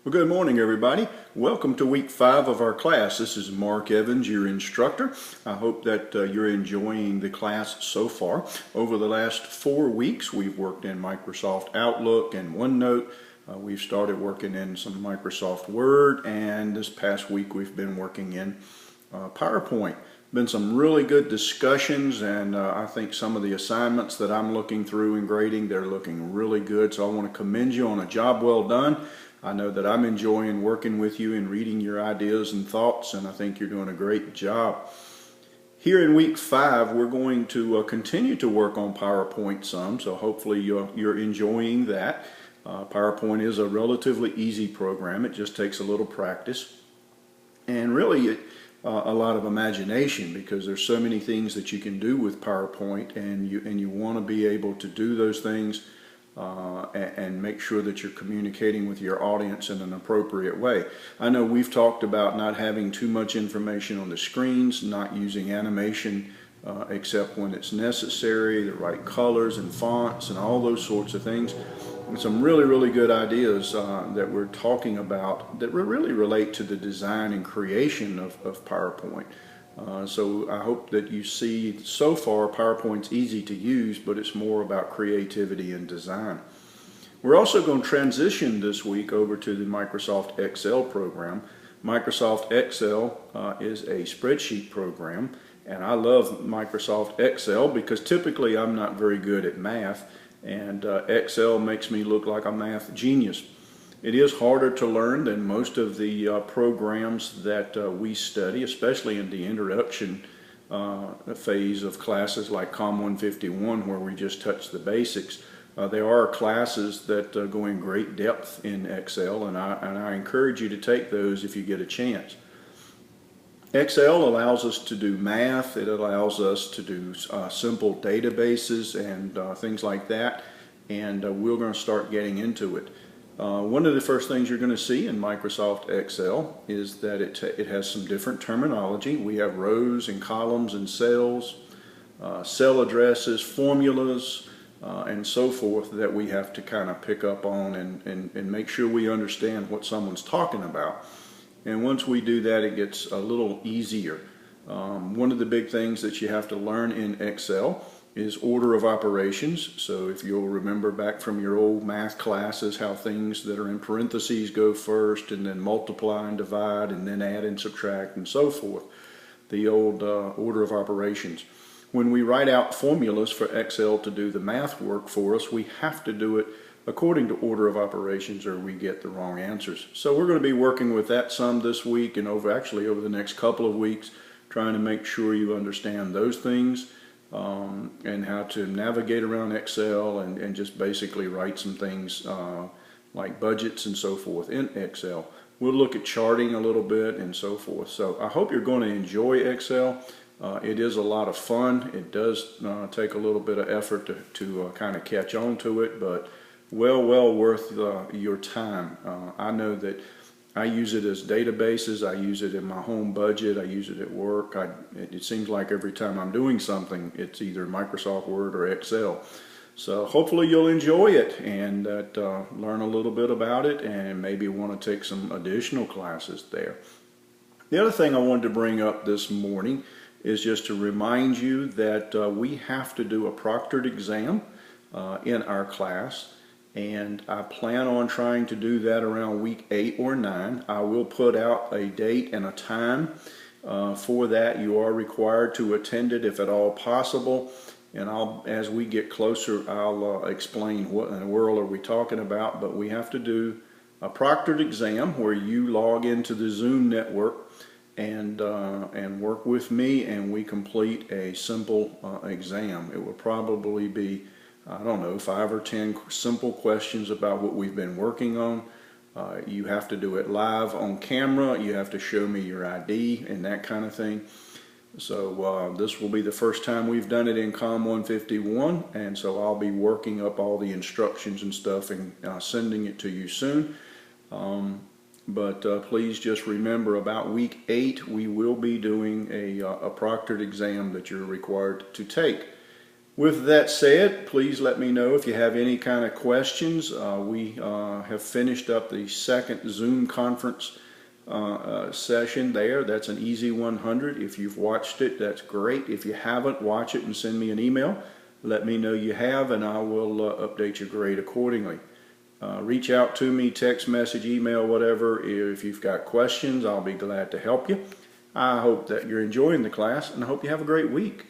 Well, good morning, everybody. Welcome to week 5 of our class. This is Mark Evans, your instructor. I hope that you're enjoying the class so far. Over the last 4 weeks, we've worked in Microsoft Outlook and OneNote. We've started working in some Microsoft Word, and this past week we've been working in PowerPoint. Been some really good discussions, and I think some of the assignments that I'm looking through and grading, they're looking really good. So I want to commend you on a job well done. I know that I'm enjoying working with you and reading your ideas and thoughts, and I think you're doing a great job. Here in week 5, we're going to continue to work on PowerPoint some, so hopefully you're enjoying that. PowerPoint is a relatively easy program. It just takes a little practice and really a lot of imagination, because there's so many things that you can do with PowerPoint, and you want to be able to do those things and make sure that you're communicating with your audience in an appropriate way. I know we've talked about not having too much information on the screens, not using animation except when it's necessary, the right colors and fonts and all those sorts of things. And some really good ideas that we're talking about that really relate to the design and creation of PowerPoint. So I hope that you see so far PowerPoint's easy to use, but it's more about creativity and design. We're also going to transition this week over to the Microsoft Excel program. Microsoft Excel is a spreadsheet program, and I love Microsoft Excel because typically I'm not very good at math, and Excel makes me look like a math genius. It is harder to learn than most of the programs that we study, especially in the introduction phase of classes like com151, where we just touch the basics. There are classes that go in great depth in Excel, and I encourage you to take those if you get a chance. Excel allows us to do math. It allows us to do simple databases and things like that, and we're going to start getting into it. One of the first things you're going to see in Microsoft Excel is that it has some different terminology. We have rows and columns and cells, cell addresses, formulas, and so forth that we have to kind of pick up on and make sure we understand what someone's talking about. And once we do that, it gets a little easier. One of the big things that you have to learn in Excel is order of operations. So if you'll remember back from your old math classes, how things that are in parentheses go first, and then multiply and divide, and then add and subtract, and so forth. The old order of operations. When we write out formulas for Excel to do the math work for us, we have to do it according to order of operations, or we get the wrong answers. So we're going to be working with that some this week, and over the next couple of weeks, trying to make sure you understand those things. And how to navigate around Excel and just basically write some things like budgets and so forth in Excel. We'll look at charting a little bit and so forth. So I hope you're going to enjoy Excel. It is a lot of fun. It does take a little bit of effort to kind of catch on to it, but well worth your time. I know that I use it as databases. I use it in my home budget. I use it at work. It seems like every time I'm doing something, it's either Microsoft Word or Excel. So hopefully you'll enjoy it and learn a little bit about it, and maybe want to take some additional classes there. The other thing I wanted to bring up this morning is just to remind you that we have to do a proctored exam in our class. And I plan on trying to do that around week 8 or 9. I will put out a date and a time for that. You are required to attend it if at all possible. And as we get closer, I'll explain what in the world are we talking about. But we have to do a proctored exam where you log into the Zoom network and work with me, and we complete a simple exam. It will probably be, I don't know, 5 or 10 simple questions about what we've been working on. You have to do it live on camera. You have to show me your ID and that kind of thing. So this will be the first time we've done it in com151, and so I'll be working up all the instructions and stuff and sending it to you soon. But please just remember, about week 8 we will be doing a proctored exam that you're required to take. With that said, please let me know if you have any kind of questions. We have finished up the second Zoom conference session there. That's an Easy 100. If you've watched it, that's great. If you haven't, watch it and send me an email. Let me know you have, and I will update your grade accordingly. Reach out to me, text message, email, whatever. If you've got questions, I'll be glad to help you. I hope that you're enjoying the class, and I hope you have a great week.